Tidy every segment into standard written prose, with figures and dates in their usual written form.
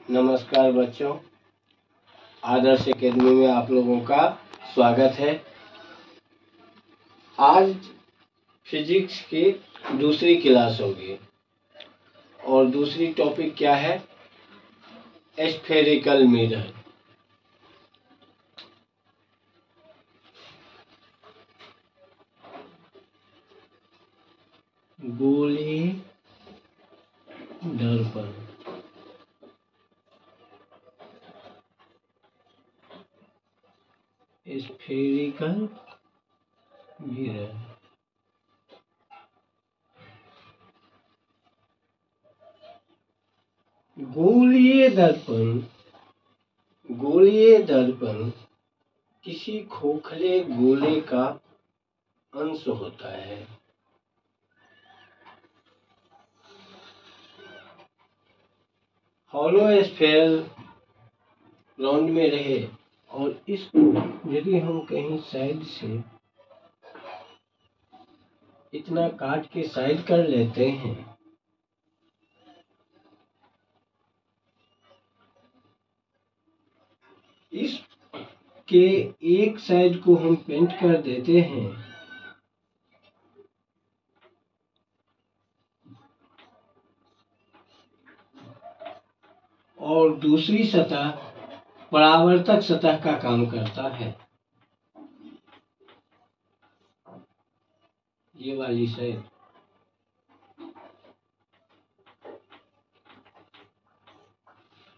नमस्कार बच्चों, आदर्श एकेडमी में आप लोगों का स्वागत है। आज फिजिक्स की दूसरी क्लास होगी और दूसरी टॉपिक क्या है? Spherical mirror. गोलीय दर्पण। Spherical mirror. गोलीय दर्पण। गोलीय दर्पण किसी खोखले गोले का अंश होता है। हॉलो स्फेयर राउंड में रहे और इसको यदि हम कहीं साइड से इतना काट के साइड कर लेते हैं इसके एक साइड को हम पेंट कर देते हैं और दूसरी सतह परावर्तक सतह का काम करता है। ये वाली साइड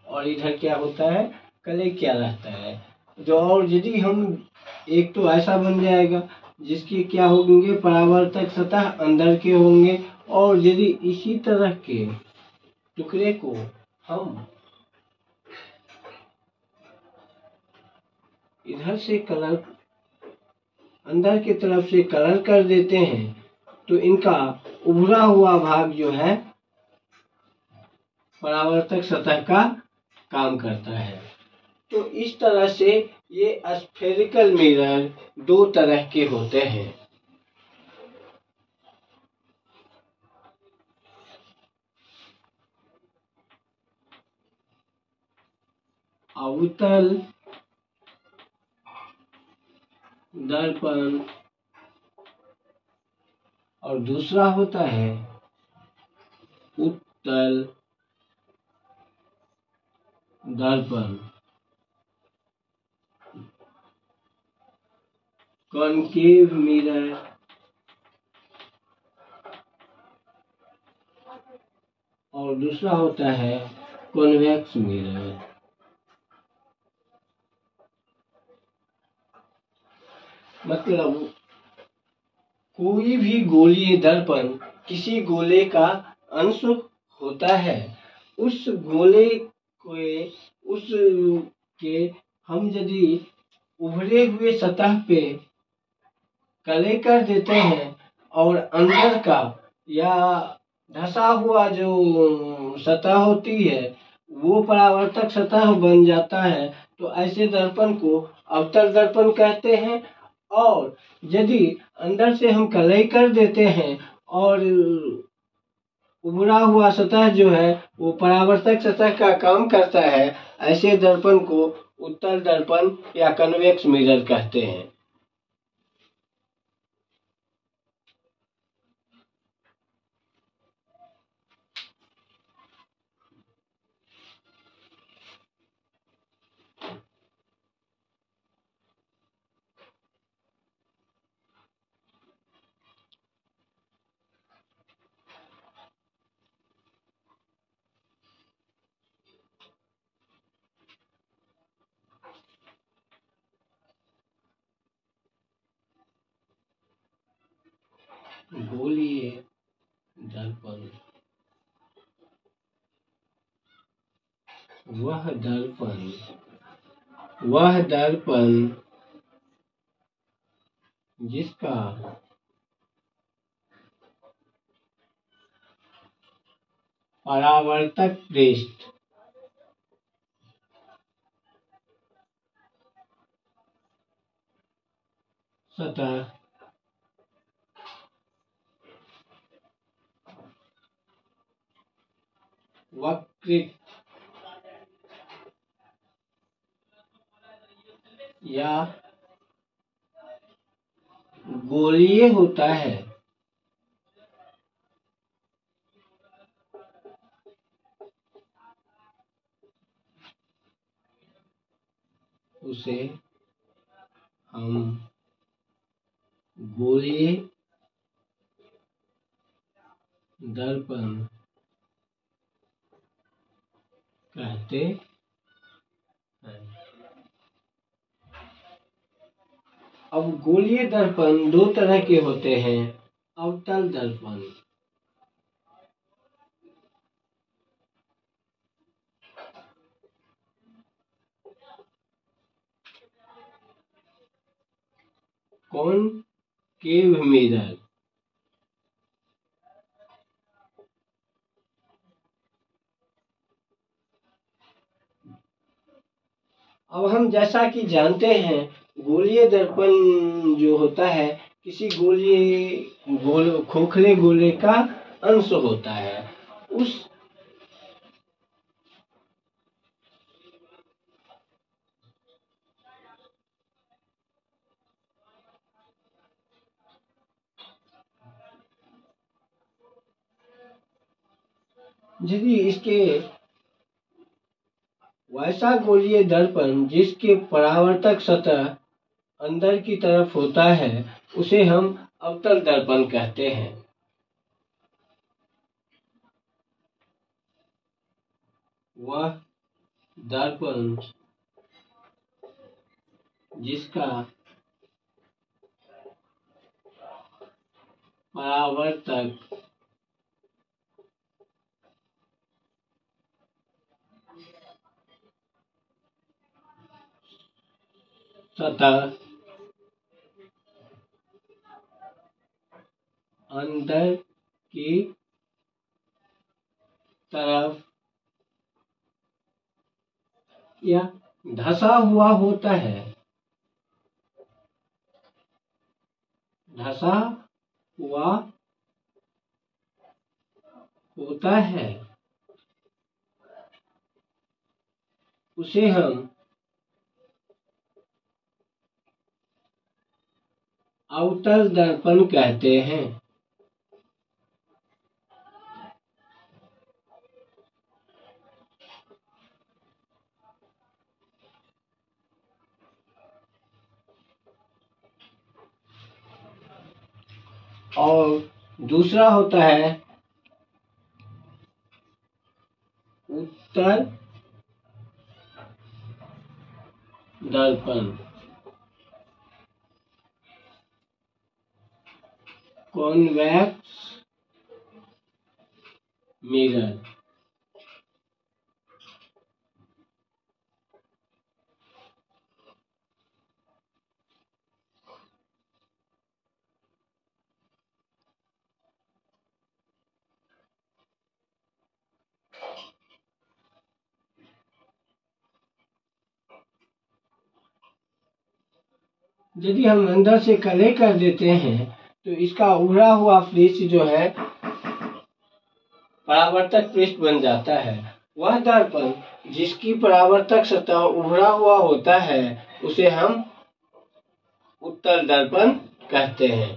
और इधर क्या होता है? कले क्या रहता है जो, और यदि हम एक तो ऐसा बन जाएगा जिसके क्या होंगे? परावर्तक सतह अंदर के होंगे और यदि इसी तरह के टुकड़े को हम इधर से कलर अंदर की तरफ से कलर कर देते हैं तो इनका उभरा हुआ भाग जो है परावर्तक सतह का काम करता है। तो इस तरह से ये स्फेरिकल मिरर दो तरह के होते हैं। अवतल दर्पण और दूसरा होता है उत्तल दर्पण। कॉनकेव मिरर और दूसरा होता है कॉन्वेक्स मिरर। मतलब कोई भी गोलीय दर्पण किसी गोले का अंश होता है। उस गोले के हम यदि उभरे हुए सतह पे कले कर देते हैं और अंदर का या धसा हुआ जो सतह होती है वो परावर्तक सतह बन जाता है, तो ऐसे दर्पण को अवतल दर्पण कहते हैं। और यदि अंदर से हम कलई कर देते हैं और उभरा हुआ सतह जो है वो परावर्तक सतह का काम करता है, ऐसे दर्पण को उत्तल दर्पण या कन्वेक्स मिरर कहते हैं। गोलीय दर्पण वह दर्पण जिसका परावर्तक पृष्ठ सतह वक्रित या गोलीय होता है, उसे हम गोलीय दर्पण कहते हैं। अब गोलीय दर्पण दो तरह के होते हैं। अवतल दर्पण, कॉनकेव मिरर, अब हम जैसा कि जानते हैं गोलीय दर्पण जो होता है किसी खोखले गोले का अंश होता है। उस यदि इसके वैसा गोलीय दर्पण जिसके परावर्तक सतह अंदर की तरफ होता है उसे हम अवतल दर्पण कहते हैं। वह दर्पण जिसका परावर्तक सतह अंदर की तरफ या धसा हुआ होता है, धसा हुआ होता है, उसे हम अवतल दर्पण कहते हैं। और दूसरा होता है उत्तल दर्पण, कॉन्वेक्स मिरर। यदि हम अंदर से कले कर देते हैं तो इसका उभरा हुआ पृष्ठ जो है परावर्तक पृष्ठ बन जाता है। वह दर्पण जिसकी परावर्तक सतह उभरा हुआ होता है उसे हम उत्तल दर्पण कहते हैं।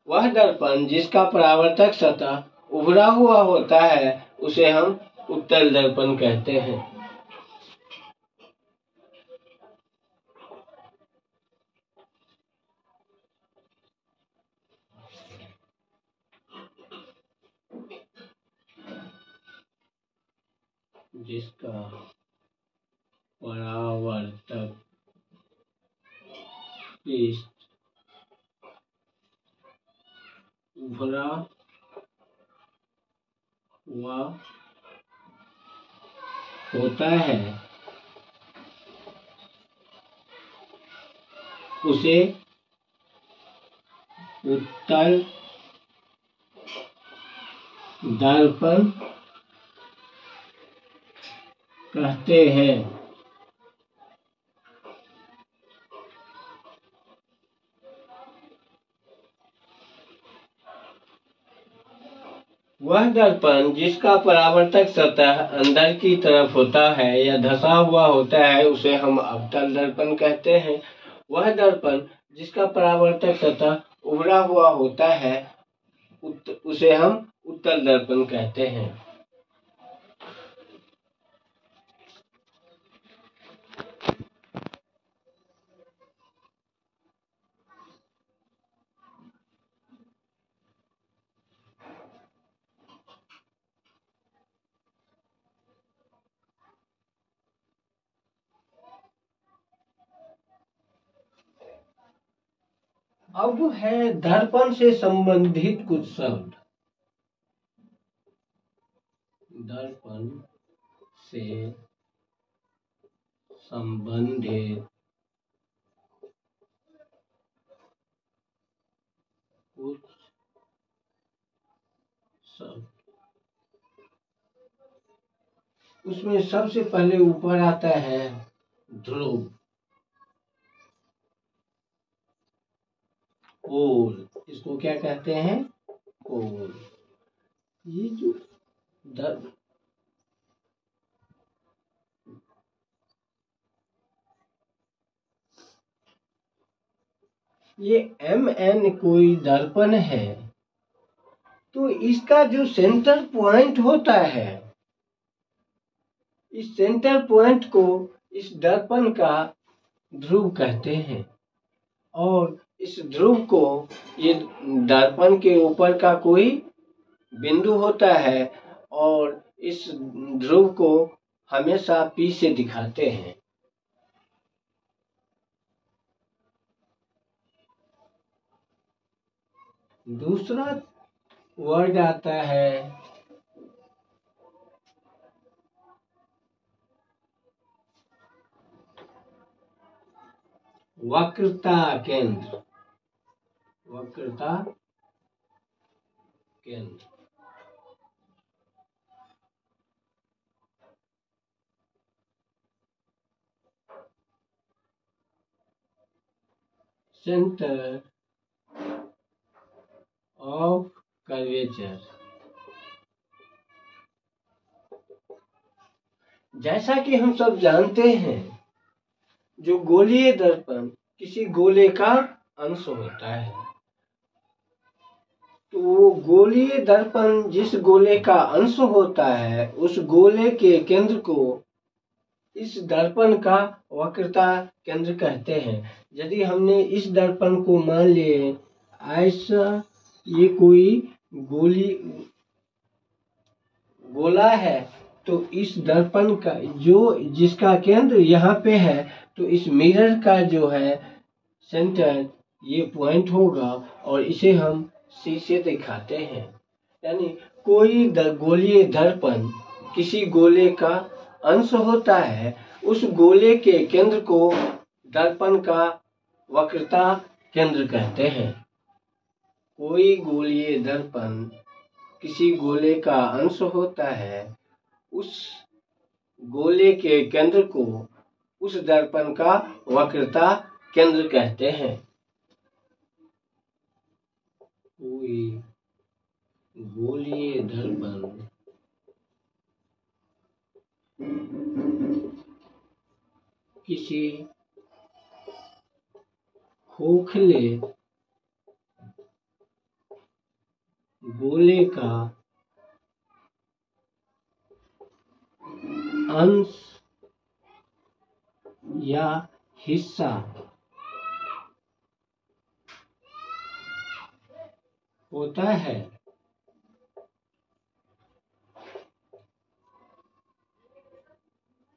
वह दर्पण जिसका परावर्तक सतह उभरा हुआ होता है उसे हम उत्तल दर्पण कहते हैं। जिसका परावर्तक पृष्ठ उभरा हुआ होता है उसे उत्तल दर्पण कहते हैं। वह दर्पण जिसका परावर्तक सतह अंदर की तरफ होता है या धसा हुआ होता है उसे हम अवतल दर्पण कहते हैं। वह दर्पण जिसका परावर्तक सतह उभरा हुआ होता है उसे हम उत्तल दर्पण कहते हैं। अब है दर्पण से संबंधित कुछ शब्द। दर्पण से संबंधित कुछ शब्द। उसमें सबसे पहले ऊपर आता है ध्रुव, कोल। इसको क्या कहते हैं? कोल। ये जो ये Mn कोई दर्पण है तो इसका जो सेंटर पॉइंट होता है, इस सेंटर पॉइंट को इस दर्पण का ध्रुव कहते हैं। और इस ध्रुव को ये दर्पण के ऊपर का कोई बिंदु होता है और इस ध्रुव को हमेशा P से दिखाते हैं। दूसरा वर्ड आता है वक्रता केंद्र। वक्रता केंद्र। Centre of curvature. जैसा कि हम सब जानते हैं, जो गोलीय दर्पण किसी गोले का अंश होता है, तो वो गोलीय दर्पण जिस गोले का अंश होता है उस गोले के केंद्र को इस दर्पण का वक्रता केंद्र कहते हैं। यदि हमने इस दर्पण को मान लिए ऐसा, ये कोई गोला है, तो इस दर्पण का जो जिसका केंद्र यहाँ पे है, तो इस मिरर का जो है सेंटर ये पॉइंट होगा और इसे हम C से दिखाते हैं। यानी कोई गोलीय दर्पण किसी गोले का अंश होता है, उस गोले के केंद्र को दर्पण का वक्रता केंद्र कहते हैं। कोई गोलीय दर्पण किसी गोले का अंश होता है, उस गोले के केंद्र को उस दर्पण का वक्रता केंद्र कहते हैं। कोई गोलीय दर्पण किसी खोखले गोले का अंश या हिस्सा होता है,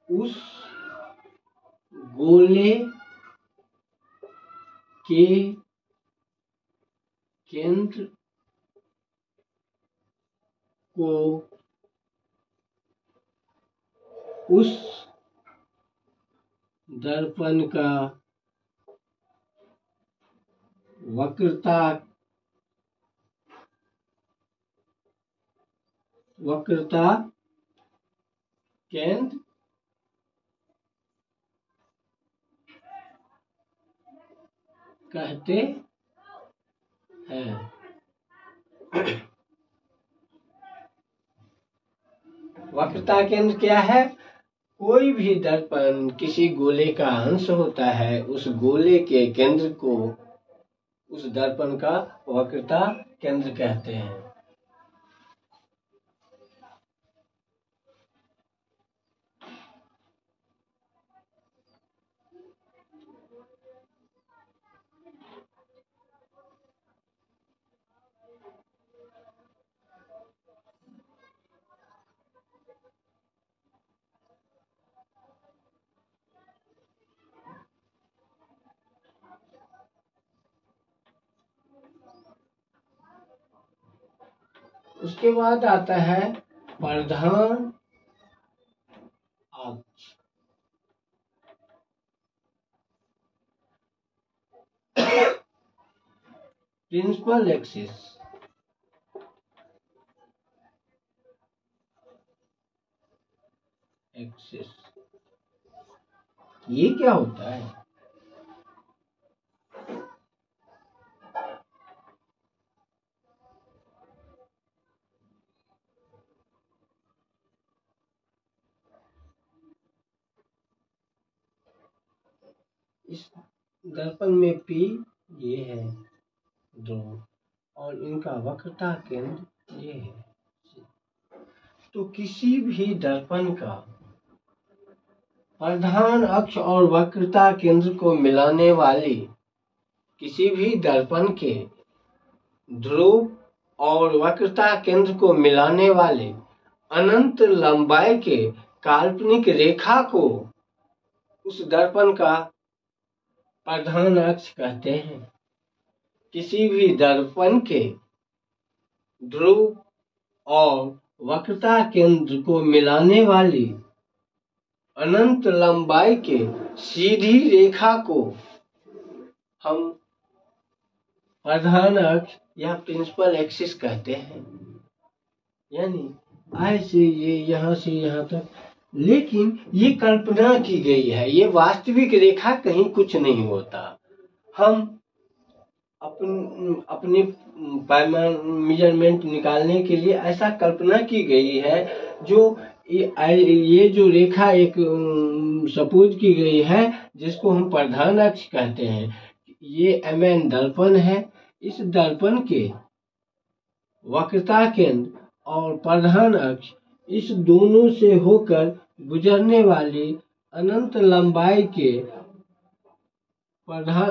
उस गोले के केंद्र को उस दर्पण का वक्रता केंद्र कहते हैं। वक्रता केंद्र क्या है? कोई भी दर्पण किसी गोले का अंश होता है। उस गोले के केंद्र को उस दर्पण का वक्रता केंद्र कहते हैं। उसके बाद आता है प्रधान अक्ष। Principal axis. ये क्या होता है? इस दर्पण में P ये है ध्रुव और इनका वक्रता केंद्र ये है। तो किसी भी दर्पण का प्रधान अक्ष और वक्रता केंद्र को मिलाने वाली किसी भी दर्पण के ध्रुव और वक्रता केंद्र को मिलाने वाले अनंत लंबाई के काल्पनिक रेखा को उस दर्पण का प्रधान अक्ष कहते हैं। किसी भी दर्पण के ध्रुव और वक्रता केंद्र को मिलाने वाली अनंत लंबाई के सीधी रेखा को हम प्रधान अक्ष या प्रिंसिपल एक्सिस कहते हैं। यानी ऐसे ये यहाँ से यहाँ तक, लेकिन ये कल्पना की गई है, ये वास्तविक रेखा कहीं कुछ नहीं होता। हम अपने पैमान मेजरमेंट निकालने के लिए ऐसा कल्पना की गई है। जो ये जो रेखा एक सपोज की गई है जिसको हम प्रधान अक्ष कहते हैं। ये MN दर्पण है। इस दर्पण के वक्रता केंद्र और प्रधान अक्ष इस दोनों से होकर गुजरने वाली अनंत लंबाई के प्रधान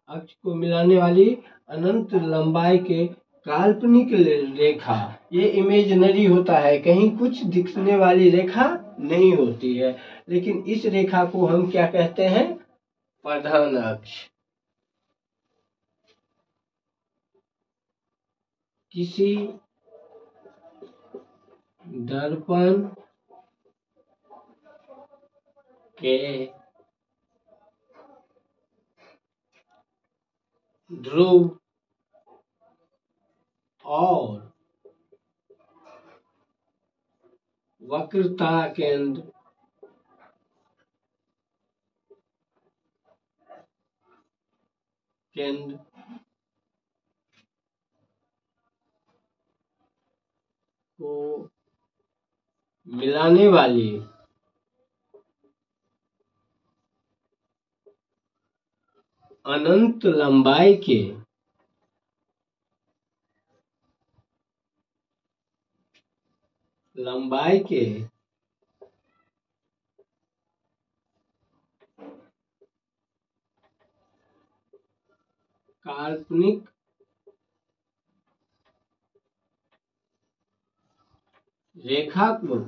अक्ष को मिलाने वाली अनंत लंबाई के काल्पनिक रेखा, ये इमेजिनरी होता है, कहीं कुछ दिखने वाली रेखा नहीं होती है। लेकिन इस रेखा को हम क्या कहते हैं? प्रधान अक्ष। किसी दर्पण के ध्रुव और वक्रता केंद्र को मिलाने वाली अनंत लंबाई के काल्पनिक रेखा को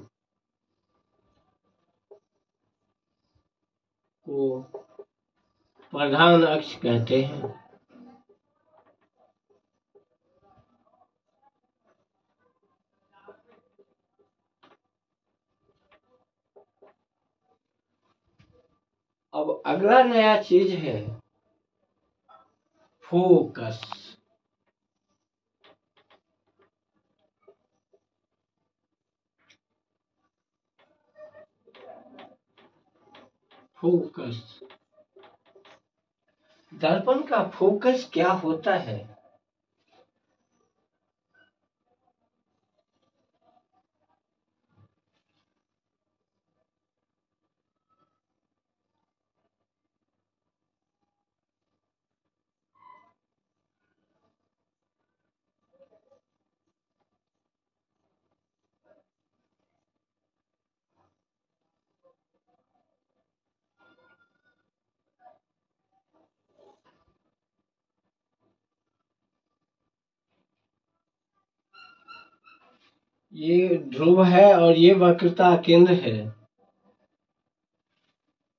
प्रधान अक्ष कहते हैं। अब अगला नया चीज है फोकस। दर्पण का फोकस क्या होता है? ये ध्रुव है और ये वक्रता केंद्र है।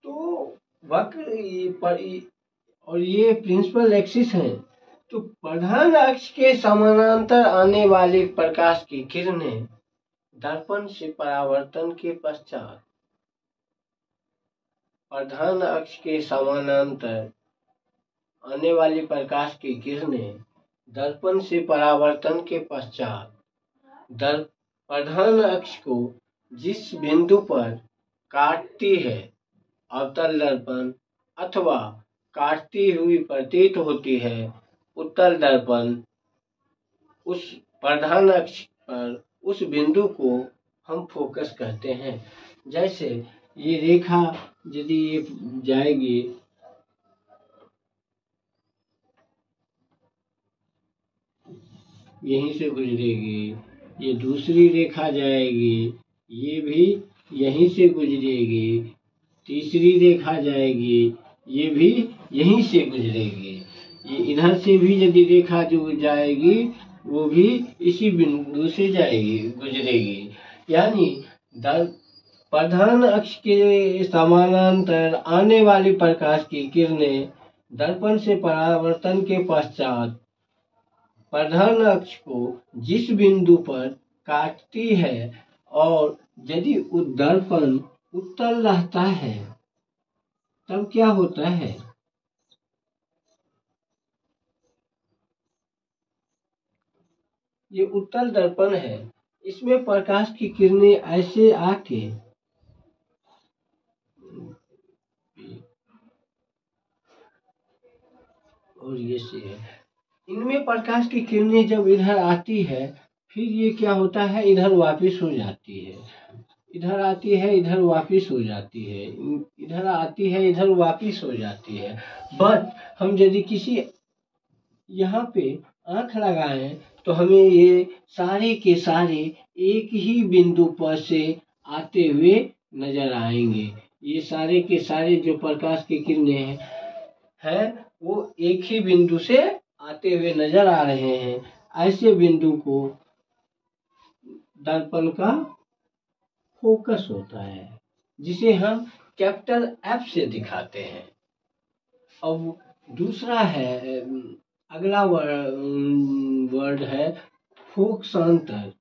तो और ये प्रिंसिपल एक्सिस है। तो प्रधान अक्ष के समानांतर आने वाली प्रकाश की किरणें दर्पण से परावर्तन के पश्चात प्रधान अक्ष के समानांतर आने वाली प्रकाश की किरणें दर्पण से परावर्तन के पश्चात प्रधान अक्ष को जिस बिंदु पर काटती है अवतल दर्पण अथवा काटती हुई प्रतीत होती है उत्तल दर्पण, उस प्रधान अक्ष पर उस बिंदु को हम फोकस कहते हैं। जैसे ये रेखा यदि ये जाएगी यहीं से गुजरेगी, ये दूसरी रेखा जाएगी, ये भी यहीं से गुजरेगी, तीसरी रेखा जाएगी, ये भी यहीं से गुजरेगी, ये इधर से भी यदि रेखा जो जाएगी वो भी इसी बिंदु से जाएगी गुजरेगी। यानी प्रधान अक्ष के समानांतर आने वाली प्रकाश की किरणें दर्पण से परावर्तन के पश्चात प्रधान अक्ष को जिस बिंदु पर काटती है और यदि दर्पण उत्तल रहता है तब क्या होता है, ये उत्तल दर्पण है, इसमें प्रकाश की किरणें ऐसे आके और ये से है, इनमें प्रकाश की किरणें जब इधर आती है फिर ये क्या होता है, इधर वापस हो जाती है, इधर आती है इधर वापस हो जाती है, इधर आती है इधर वापस हो जाती है। बट हम यदि किसी यहाँ पे आंख लगाएं तो हमें ये सारे के सारे एक ही बिंदु पर से आते हुए नजर आएंगे। ये सारे के सारे जो प्रकाश की किरणें हैं वो एक ही बिंदु से आते हुए नजर आ रहे हैं। ऐसे बिंदु को दर्पण का फोकस होता है, जिसे हम कैपिटल एफ से दिखाते हैं। अब दूसरा है, अगला वर्ड है फोकसांतर।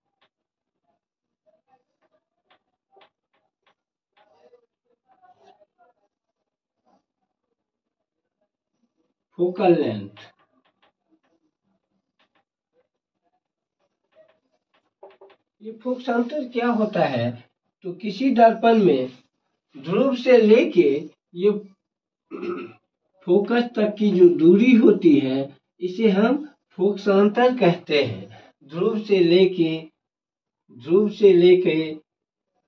फोकल लेंथ, ये फोकसांतर क्या होता है, तो किसी दर्पण में ध्रुव से लेके ये फोकस तक की जो दूरी होती है इसे हम फोकसांतर कहते हैं। ध्रुव से लेके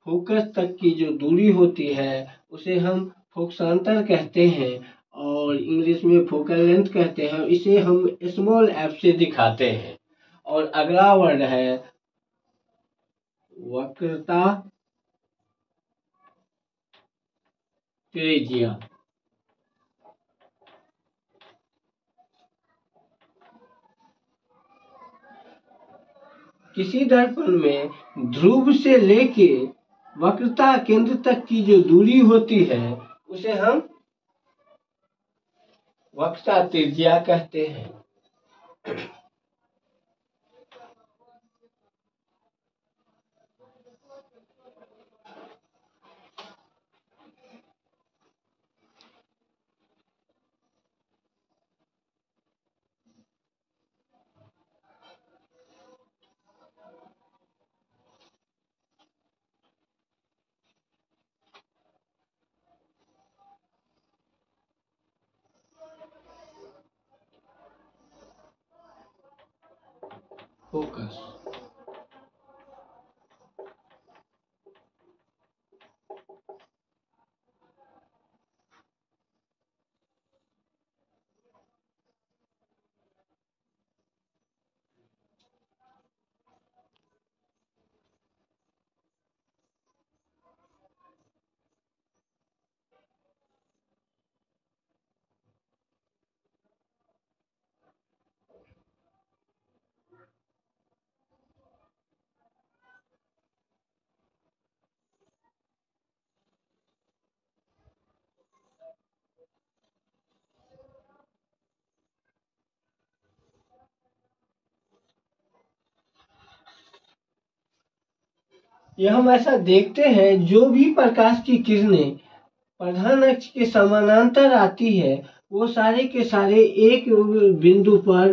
फोकस तक की जो दूरी होती है उसे हम फोकसांतर कहते हैं और इंग्लिश में फोकल लेंथ कहते हैं। इसे हम स्मॉल एफ से दिखाते हैं। और अगला वर्ड है वक्रता त्रिज्या। किसी दर्पण में ध्रुव से लेके वक्रता केंद्र तक की जो दूरी होती है उसे हम वक्रता त्रिज्या कहते हैं। फोकस, ये हम ऐसा देखते हैं, जो भी प्रकाश की किरणें प्रधान अक्ष के समानांतर आती है, वो सारे के सारे एक बिंदु पर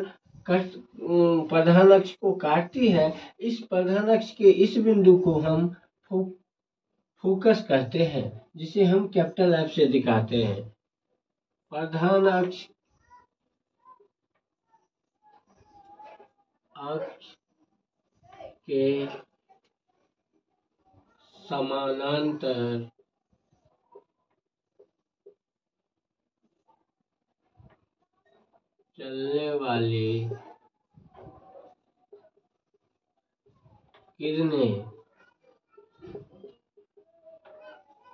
प्रधान अक्ष को काटती है। इस प्रधान अक्ष के इस बिंदु को हम फोकस कहते हैं, जिसे हम कैपिटल एफ से दिखाते हैं। प्रधान अक्ष के समानांतर चलने वाली किरणें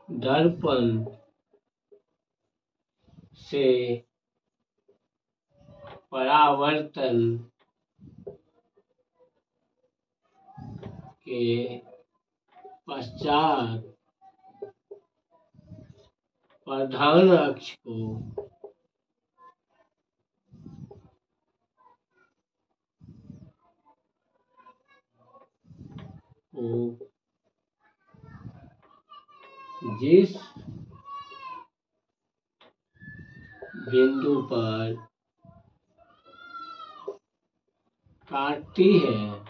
दर्पण से परावर्तन के पश्चात प्रधान अक्ष को जिस बिंदु पर काटती है,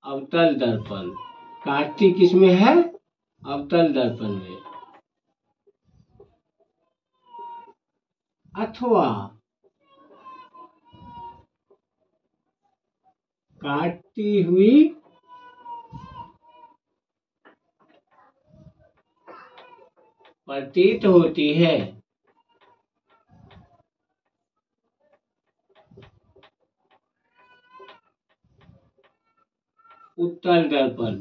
अवतल दर्पण। काटती किसमें है? अवतल दर्पण में। अथवा काटती हुई प्रतीत होती है। उत्तल दर्पण।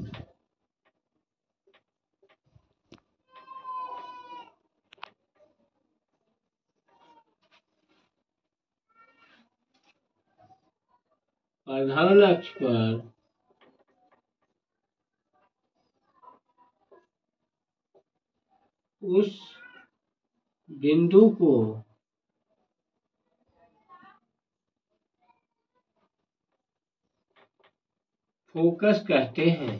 प्रधान अक्ष पर उस बिंदु को फोकस कहते हैं।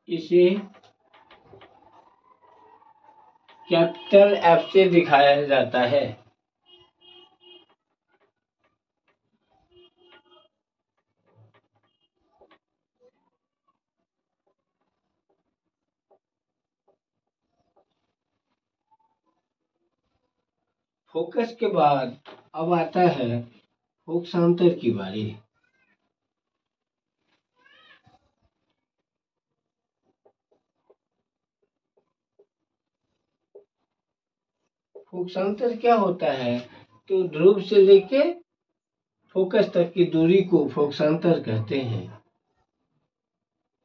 इसे कैपिटल एफ से दिखाया जाता है। फोकस के बाद अब आता है फोकसांतर की बारी। फोकसांतर क्या होता है? तो ध्रुव से लेके फोकस तक की दूरी को फोकसांतर कहते हैं।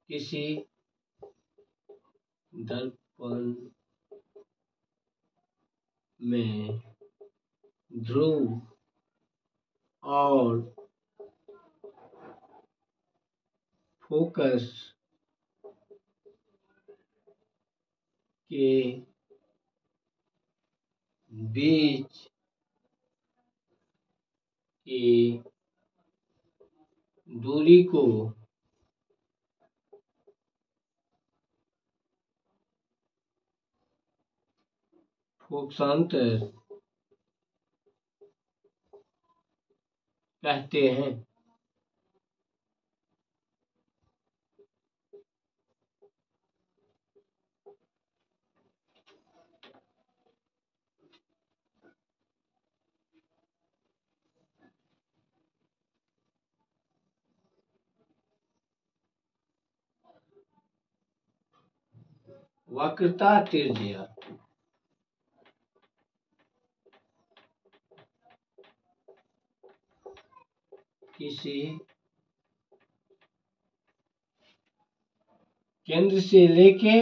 किसी दर्पण में ध्रुव और फोकस के बीच की दूरी को फोकसांतर कहते हैं। वक्रता त्रिज्या। किसी केंद्र से लेके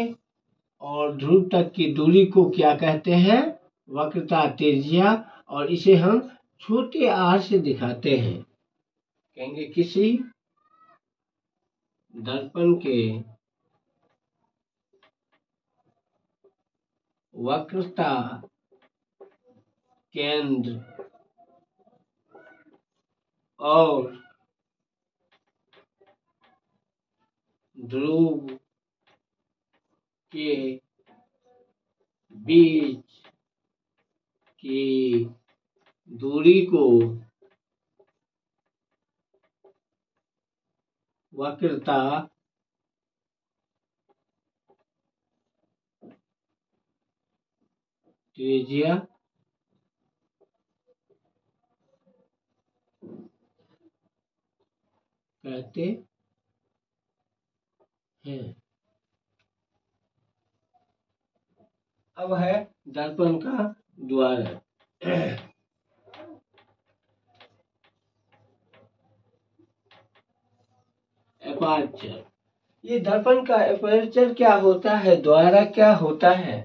और ध्रुव तक की दूरी को क्या कहते हैं? वक्रता त्रिज्या। और इसे हम छोटे आर से दिखाते हैं। कहेंगे किसी दर्पण के वक्रता केंद्र और ध्रुव के बीच की दूरी को वक्रता त्रिज्या कहते हैं। अब है दर्पण का द्वारक। एपर्चर। ये दर्पण का एपर्चर क्या होता है, द्वारक क्या होता है?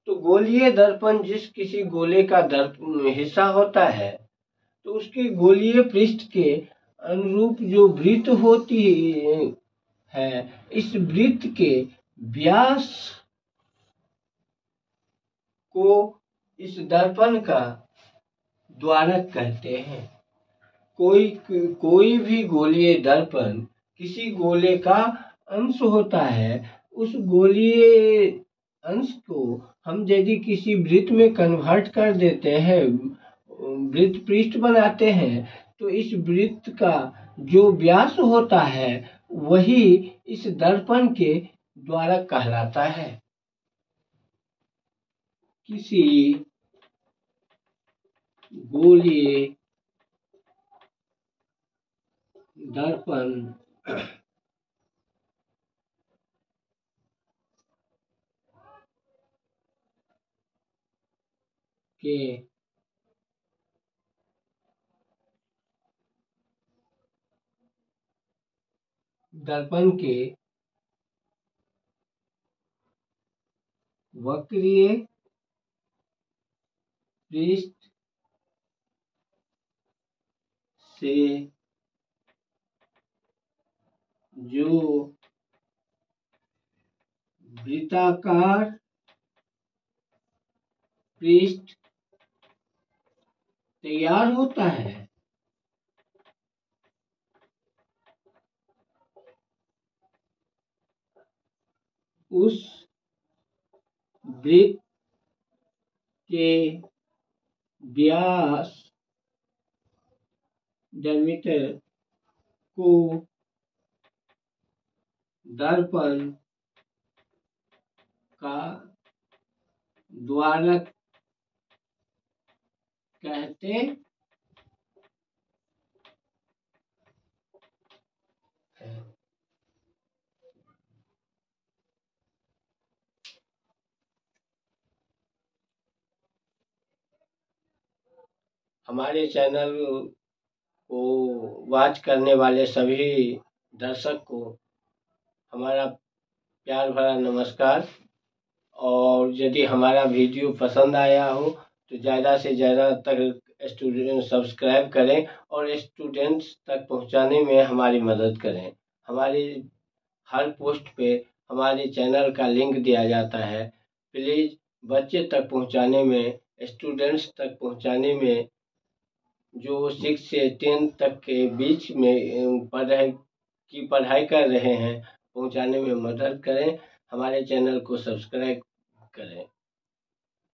तो गोलीय दर्पण जिस किसी गोले का हिस्सा होता है, तो उसकी गोलीय पृष्ठ के अनुरूप जो वृत्त होती है, इस वृत्त के व्यास को इस दर्पण का द्वारक कहते हैं। कोई भी गोलीय दर्पण किसी गोले का अंश होता है। उस गोलीय अंश को हम यदि किसी वृत्त में कन्वर्ट कर देते हैं, वृत्त पृष्ठ बनाते हैं, तो इस वृत्त का जो व्यास होता है वही इस दर्पण के द्वारक कहलाता है। किसी गोलीय दर्पण के वक्रीय पृष्ठ से जो वृत्ताकार पृष्ठ तैयार होता है, उस वृत्त के व्यास डायमीटर को दर्पण का द्वारक कहते हैं। हमारे चैनल को वॉच करने वाले सभी दर्शक को हमारा प्यार भरा नमस्कार। और यदि हमारा वीडियो पसंद आया हो तो ज़्यादा से ज़्यादा तक स्टूडेंट सब्सक्राइब करें और स्टूडेंट्स तक पहुंचाने में हमारी मदद करें। हमारी हर पोस्ट पे हमारे चैनल का लिंक दिया जाता है। प्लीज़ बच्चे तक पहुंचाने में, स्टूडेंट्स तक पहुंचाने में, जो 6 से 10 तक के बीच में पढ़ाई कर रहे हैं, पहुंचाने में मदद करें। हमारे चैनल को सब्सक्राइब करें।